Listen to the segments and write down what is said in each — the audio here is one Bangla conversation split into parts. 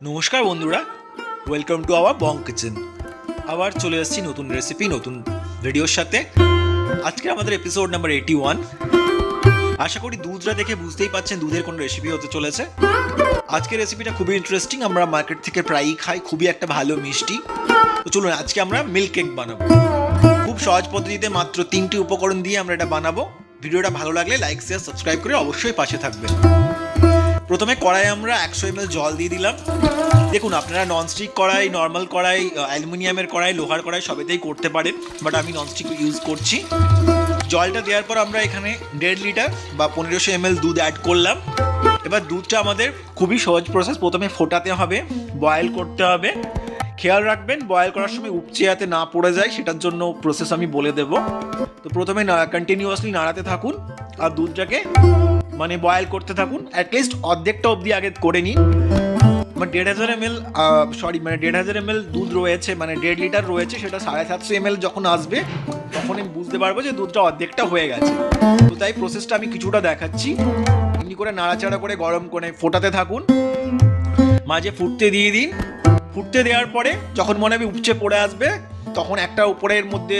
নমস্কার বন্ধুরা, welcome to our Bong kitchen. আবার চলে এসেছি নতুন রেসিপি, নতুন ভিডিওর সাথে। আজকে আমাদের এপিসোড নাম্বার 81। আশা করি দুধটা দেখে বুঝতেই পাচ্ছেন দুধের কোনো রেসিপি হতে চলেছে। আজকের রেসিপিটা খুবই ইন্টারেস্টিং। আমরা মার্কেট থেকে প্রায়ই খাই, খুবই একটা ভালো মিষ্টি। তো চলুন আজকে আমরা মিল্ক কেক বানাবো। খুব সহজ পদ্ধতিতে মাত্র 3টি উপকরণ দিয়ে আমরা এটা বানাবো। ভিডিওটা ভালো লাগলে লাইক, শেয়ার, সাবস্ক্রাইব করে অবশ্যই পাশে থাকবেন। প্রথমে কড়াই আমরা 100 ml জল দিয়ে দিলাম। দেখুন, আপনারা ননস্টিক কড়াই, নর্মাল কড়াই, অ্যালুমিনিয়ামের কড়াই, লোহার কড়াই সবেতেই করতে পারেন, বাট আমি ননস্টিক ইউজ করছি। জলটা দেওয়ার পর আমরা এখানে 1.5 লিটার বা 1500 ml দুধ অ্যাড করলাম। এবার দুধটা আমাদের খুবই সহজ প্রসেস। প্রথমে ফোটাতে হবে, বয়েল করতে হবে। খেয়াল রাখবেন বয়েল করার সময় উপচে যাতে না পড়ে যায়, সেটার জন্য প্রসেস আমি বলে দেব। তো প্রথমে কন্টিনিউয়াসলি নাড়াতে থাকুন আর দুধটাকে বয়েল করতে থাকুন। অ্যাটলিস্ট অর্ধেকটা অবধি আগে করে নিন। 1,500 ml 1,500 ml দুধ রয়েছে, 1.5 লিটার রয়েছে, সেটা 750 ml যখন আসবে তখন আমি বুঝতে পারবো যে দুধটা অর্ধেকটা হয়ে গেছে। তো তাই প্রসেসটা আমি কিছুটা দেখাচ্ছি। এমনি করে নাড়াচাড়া করে গরম করে ফোটাতে থাকুন, মাঝে ফুটতে দিয়ে দিন। ফুটতে দেওয়ার পরে যখন মনে হবে উপচে পড়ে আসবে, তখন একটা উপরের মধ্যে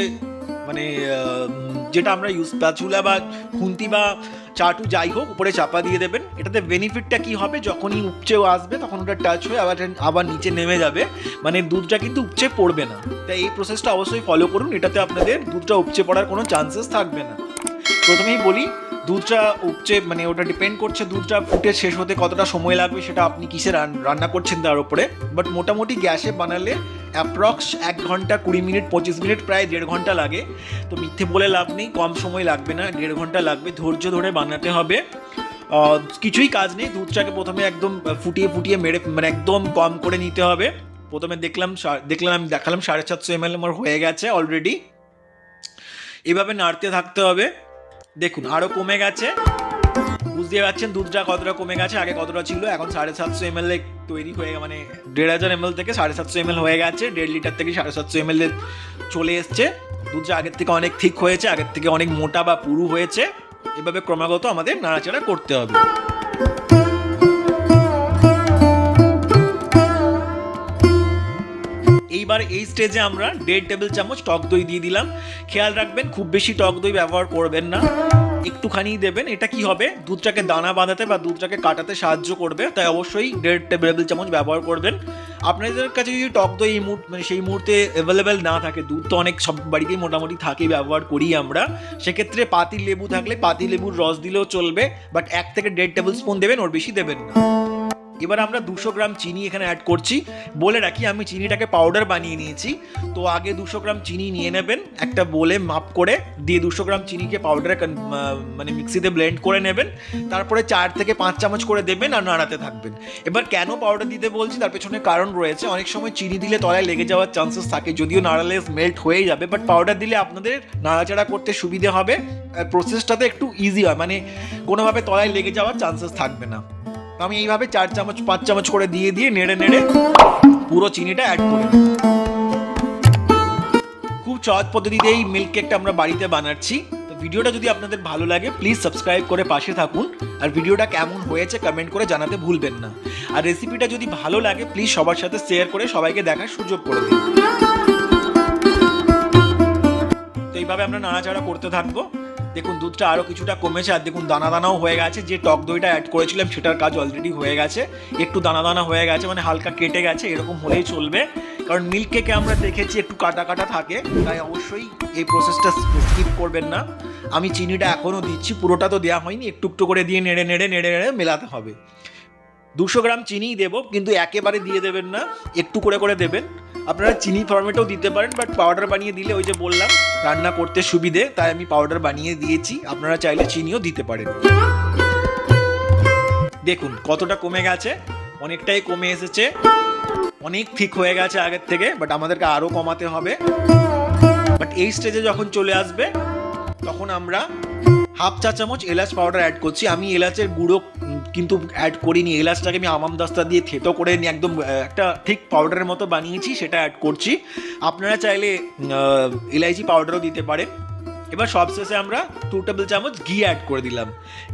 যেটা আমরা স্প্যাচুলা বা খুন্তি বা চাটু যাই হোক উপরে চাপা দিয়ে দেবেন। এটাতে বেনিফিটটা কি হবে, যখনই উপচেও আসবে তখন ওটা টাচ হয়ে আবার নিচে নেমে যাবে, দুধটা কিন্তু উপচে পড়বে না। তাই এই প্রসেসটা অবশ্যই ফলো করুন, এটাতে আপনাদের দুধটা উপচে পড়ার কোনো চান্সেস থাকবে না। প্রথমেই বলি, দুধটা উপচে ওটা ডিপেন্ড করছে দুধটা ফুটে শেষ হতে কতটা সময় লাগবে, সেটা আপনি কিসে রান্না করছেন তার উপরে। বাট মোটামুটি গ্যাসে বানালে অ্যাপ্রক্স 1 ঘন্টা 20 মিনিট 25 মিনিট, প্রায় 1.5 ঘন্টা লাগে। তো মিথ্যে বলে লাভ নেই, কম সময় লাগবে না, 1.5 ঘন্টা লাগবে। ধৈর্য ধরে বানাতে হবে, কিছুই কাজ নেই। দুধটাকে প্রথমে একদম ফুটিয়ে ফুটিয়ে মেরে একদম কম করে নিতে হবে। প্রথমে আমি দেখালাম 750 ml আমার হয়ে গেছে অলরেডি। এভাবে নাড়তে থাকতে হবে। দেখুন আরও কমে গেছে, বুঝতে পারছেন দুধটা কতটা কমে গেছে। আগে কতটা ছিল, এখন 750 ml তৈরি হয়ে 1,500 ml থেকে 750 ml হয়ে গেছে। 1.5 লিটার থেকে 750 ml চলে এসছে। দুধটা আগের থেকে অনেক ঠিক হয়েছে, আগের থেকে অনেক মোটা বা পুরু হয়েছে। এভাবে ক্রমাগত আমাদের নাড়াচাড়া করতে হবে। এইবার এই স্টেজে আমরা 1.5 টেবিল চামচ টক দই দিয়ে দিলাম। খেয়াল রাখবেন খুব বেশি টক দই ব্যবহার করবেন না, একটুখানি দেবেন। এটা কি হবে, দুধটাকে দানা বাঁধাতে বা দুধটাকে কাটাতে সাহায্য করবে, তাই অবশ্যই 1.5 টেবিল চামচ ব্যবহার করবেন। আপনাদের কাছে যদি টক দই সেই মুহূর্তে অ্যাভেলেবেল না থাকে, দুধ তো অনেক সব বাড়িতেই মোটামুটি থাকে, ব্যবহার করি আমরা, সেক্ষেত্রে পাতি লেবু থাকলে পাতি লেবুর রস দিলেও চলবে, বাট 1 থেকে 1.5 টেবিল স্পুন দেবেন, ওর বেশি দেবেন না। এবার আমরা 200 গ্রাম চিনি এখানে অ্যাড করছি। বলে রাখি আমি চিনিটাকে পাউডার বানিয়ে নিয়েছি। তো আগে 200 গ্রাম চিনি নিয়ে নেবেন, একটা বোলে মাপ করে দিয়ে 200 গ্রাম চিনিকে পাউডারে মিক্সিতে ব্লেন্ড করে নেবেন। তারপরে 4 থেকে 5 চামচ করে দেবেন আর নাড়াতে থাকবেন। এবার কেন পাউডার দিতে বলছি, তার পেছনে কারণ রয়েছে। অনেক সময় চিনি দিলে তলায় লেগে যাওয়ার চান্সেস থাকে, যদিও নাড়ালে মেল্ট হয়ে যাবে, বাট পাউডার দিলে আপনাদের নাড়াচাড়া করতে সুবিধে হবে, প্রসেসটাতে একটু ইজি হয়, কোনোভাবে তলায় লেগে যাওয়ার চান্সেস থাকবে না। আমি এইভাবে 4 চামচ 5 চামচ করে দিয়ে নেড়ে পুরো চিনিটা অ্যাড করে দিই। খুব সহজ পদ্ধতিতে এই মিল্ক কেকটা আমরা বাড়িতে বানাচ্ছি। তো ভিডিওটা যদি আপনাদের ভালো লাগে প্লিজ সাবস্ক্রাইব করে পাশে থাকুন, আর ভিডিওটা কেমন হয়েছে কমেন্ট করে জানাতে ভুলবেন না। আর রেসিপিটা যদি ভালো লাগে প্লিজ সবার সাথে শেয়ার করে সবাইকে দেখার সুযোগ করে দিন। তো এইভাবে আমরা নাড়াচাড়া করতে থাকবো। দেখুন দুধটা আরও কিছুটা কমেছে, আর দেখুন দানা দানাও হয়ে গেছে। যে টক দইটা অ্যাড করেছিলাম সেটার কাজ অলরেডি হয়ে গেছে, একটু দানা দানা হয়ে গেছে, হালকা কেটে গেছে, এরকম হলেই চলবে। কারণ মিল্ক কেকে আমরা দেখেছি একটু কাটা কাটা থাকে, তাই অবশ্যই এই প্রসেসটা স্কিপ করবেন না। আমি চিনিটা এখনও দিচ্ছি, পুরোটা তো দেওয়া হয়নি, একটু একটু করে দিয়ে নেড়ে মেলাতে হবে। 200 গ্রাম চিনিই দেবো, কিন্তু একেবারে দিয়ে দেবেন না, একটু করে করে দেবেন। আপনারা চিনি ফর্মেটেও দিতে পারেন, বাট পাউডার বানিয়ে দিলে ওই যে বললাম রান্না করতে সুবিধে, তাই আমি পাউডার বানিয়ে দিয়েছি। আপনারা চাইলে চিনিও দিতে পারেন। দেখুন কতটা কমে গেছে, অনেকটাই কমে এসেছে, অনেক ঠিক হয়ে গেছে আগের থেকে, বাট আমাদেরকে আরও কমাতে হবে। বাট এই স্টেজে যখন চলে আসবে তখন আমরা 1/2 চা চামচ এলাচ পাউডার অ্যাড করছি। আমি এলাচের গুঁড়ো কিন্তু অ্যাড করিনি, এলাচটাকে আমি আমাম দাস্তা দিয়ে থেতো করে নিয়ে একদম একটা ঠিক পাউডারের মতো বানিয়েছি, সেটা অ্যাড করছি। আপনারা চাইলে এলাইচি পাউডারও দিতে পারেন। এবার সবশেষে আমরা 2 টেবিল চামচ ঘি অ্যাড করে দিলাম।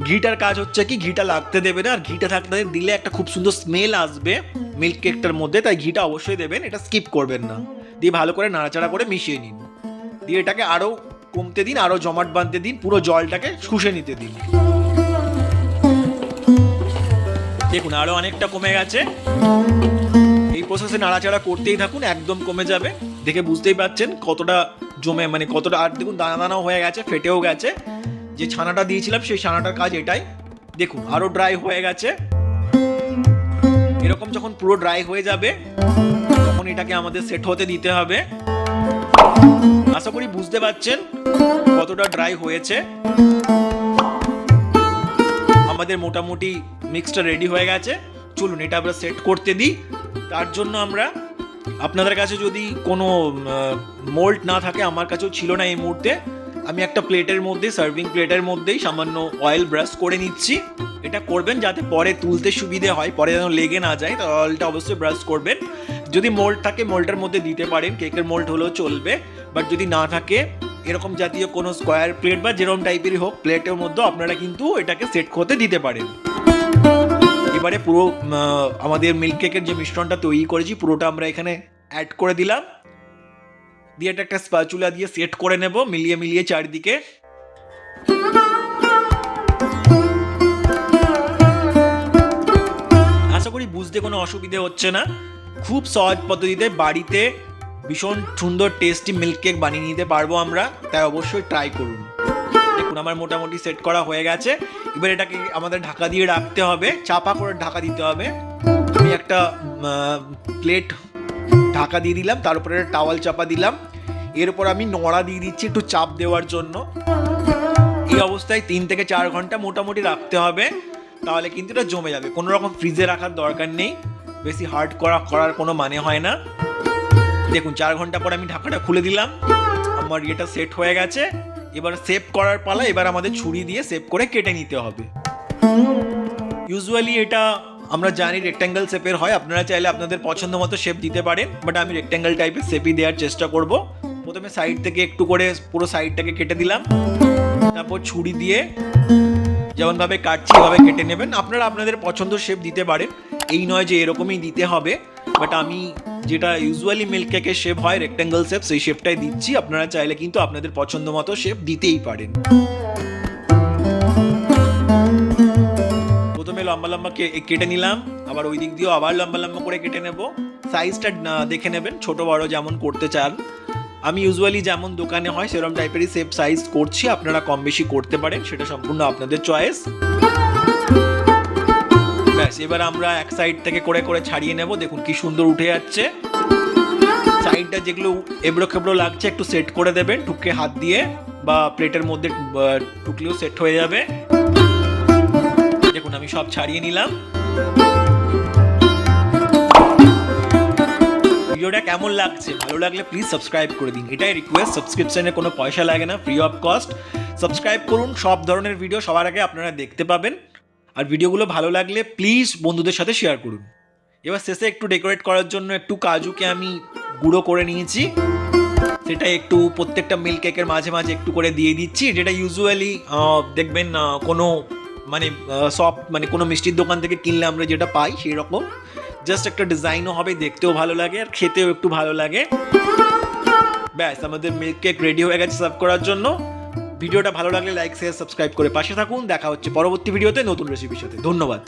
ঘিটার কাজ হচ্ছে কি, ঘিটা লাগতে দেবে না, আর ঘিটা থাকতে দিলে একটা খুব সুন্দর স্মেল আসবে মিল্ক কেকটার মধ্যে, তাই ঘিটা অবশ্যই দেবেন, এটা স্কিপ করবেন না। দিয়ে ভালো করে নাড়াচাড়া করে মিশিয়ে নিন, দিয়ে এটাকে আরও কমতে দিন, আরও জমাট বাঁধতে দিন, পুরো জলটাকে শুষে নিতে দিন। দেখুন আরও অনেকটা কমে গেছে। এই প্রসেসে নাড়াচাড়া করতেই থাকুন, একদম কমে যাবে। দেখে বুঝতেই পারছেন কতটা জমে, মানে কতটা, আর দেখুন দানা দানাও হয়ে গেছে, ফেটেও গেছে। যে ছানাটা দিয়েছিলাম সেই ছানাটার কাজ এটাই। দেখুন আরও ড্রাই হয়ে গেছে। এরকম যখন পুরো ড্রাই হয়ে যাবে তখন এটাকে আমাদের সেট হতে দিতে হবে। আশা করি বুঝতে পারছেন কতটা ড্রাই হয়েছে। আমাদের মোটামুটি মিক্সটা রেডি হয়ে গেছে। চলুন এটা আমরা সেট করতে দিই। তার জন্য আমরা, আপনাদের কাছে যদি কোনো মোল্ড না থাকে, আমার কাছেও ছিল না এই মুহূর্তে, আমি একটা প্লেটের মধ্যে, সার্ভিং প্লেটের মধ্যেই সামান্য অয়েল ব্রাশ করে নিচ্ছি। এটা করবেন যাতে পরে তুলতে সুবিধে হয়, পরে যেন লেগে না যায়, তো অয়েলটা অবশ্যই ব্রাশ করবেন। যদি মোল্ড থাকে মোল্ডের মধ্যে দিতে পারেন, কেকের মোল্ড হলেও চলবে, বাট যদি না থাকে এরকম জাতীয় কোনো স্কোয়ার প্লেট বা যেরকম টাইপেরই হোক প্লেটের মধ্যে আপনারা কিন্তু এটাকে সেট করতে দিতে পারেন। এবারে পুরো আমাদের মিল্ক কেকের যে মিশ্রণটা তৈরি করেছি পুরোটা আমরা এখানে অ্যাড করে দিলাম, দিয়ে এটা একটা স্প্যাচুলা দিয়ে সেট করে নেব মিলিয়ে মিলিয়ে চারিদিকে। আশা করি বুঝতে কোনো অসুবিধে হচ্ছে না। খুব সহজ পদ্ধতিতে বাড়িতে ভীষণ সুন্দর টেস্টি মিল্ক কেক বানিয়ে নিতে পারবো আমরা, তাই অবশ্যই ট্রাই করুন। দেখুন আমার মোটামুটি সেট করা হয়ে গেছে। এবার এটাকে আমাদের ঢাকা দিয়ে রাখতে হবে, চাপা করে ঢাকা দিতে হবে। আমি একটা প্লেট ঢাকা দিয়ে দিলাম, তার উপরে একটা টাওয়াল চাপা দিলাম, এরপর আমি নোড়া দিয়ে দিচ্ছি একটু চাপ দেওয়ার জন্য। এই অবস্থায় 3 থেকে 4 ঘন্টা মোটামুটি রাখতে হবে, তাহলে কিন্তু এটা জমে যাবে। কোনো রকম ফ্রিজে রাখার দরকার নেই, বেশি হার্ড করার কোনো মানে হয় না। দেখুন 4 ঘন্টা পর আমি ঢাকাটা খুলে দিলাম, আমার এটা সেট হয়ে গেছে। এবার সেভ করার পালা, এবার আমাদের ছুরি দিয়ে সেভ করে কেটে নিতে হবে। ইউজুয়ালি এটা আমরা জানি রেক্ট্যাঙ্গেল শেপের হয়, আপনারা চাইলে আপনাদের পছন্দ মতো শেপ দিতে পারেন, বাট আমি রেক্ট্যাঙ্গেল টাইপের শেপই দেওয়ার চেষ্টা করব। প্রথমে সাইড থেকে একটু করে পুরো সাইডটাকে কেটে দিলাম, তারপর ছুরি দিয়ে যেমনভাবে কাটছি এভাবে কেটে নেবেন। আপনারা আপনাদের পছন্দ শেপ দিতে পারেন, এই নয় যে এরকমই দিতে হবে, বাট আমি যেটা ইউজুয়ালি মিল্ক কেকের শেপ হয় রেক্ট্যাঙ্গেল শেপ, সেই শেপটাই দিচ্ছি। আপনারা চাইলে কিন্তু আপনাদের পছন্দ মতো শেপ দিতেই পারেন। প্রথমে লম্বা লম্বা কেটে নিলাম, আবার ওই দিক দিয়েও আবার লম্বা লম্বা করে কেটে নেব। সাইজটা দেখে নেবেন, ছোট বড় যেমন করতে চান। আমি ইউজুয়ালি যেমন দোকানে হয় সেরকম টাইপেরই শেপ সাইজ করছি, আপনারা কম বেশি করতে পারেন, সেটা সম্পূর্ণ আপনাদের চয়েস। ব্যাস এবার আমরা এক সাইড থেকে করে করে ছাড়িয়ে নেব। দেখুন কি সুন্দর উঠে যাচ্ছে। সাইডটা যেগুলো এবড়ো খেবড়ো লাগছে একটু সেট করে দেবেন টুকে হাত দিয়ে, বা প্লেটের মধ্যে টুকলেও সেট হয়ে যাবে। দেখুন আমি সব ছাড়িয়ে নিলাম। ভিডিওটা কেমন লাগছে, ভালো লাগলে প্লিজ সাবস্ক্রাইব করে দিন, এটাই রিকোয়েস্ট। সাবস্ক্রিপশনে কোনো পয়সা লাগে না, ফ্রি অফ কস্ট। সাবস্ক্রাইব করুন, সব ধরনের ভিডিও সবার আগে আপনারা দেখতে পাবেন। আর ভিডিওগুলো ভালো লাগলে প্লিজ বন্ধুদের সাথে শেয়ার করুন। এবার শেষে একটু ডেকোরেট করার জন্য একটু কাজুকে আমি গুঁড়ো করে নিয়েছি, সেটা একটু প্রত্যেকটা মিল্ক কেকের মাঝে মাঝে একটু করে দিয়ে দিচ্ছি, যেটা ইউজুয়ালি দেখবেন কোনো মানে সফট মানে কোনো মিষ্টির দোকান থেকে কিনলে আমরা যেটা পাই সেই রকম। জাস্ট একটা ডিজাইনও হবে, দেখতেও ভালো লাগে আর খেতেও একটু ভালো লাগে। ব্যাস আমাদের মিল্ক কেক রেডি হয়ে গেছে সার্ভ করার জন্য। ভিডিওটা ভালো লাগলে লাইক শেয়ার সাবস্ক্রাইব করে পাশে থাকুন। দেখা হচ্ছে পরবর্তী ভিডিওতে নতুন রেসিপির সাথে। ধন্যবাদ।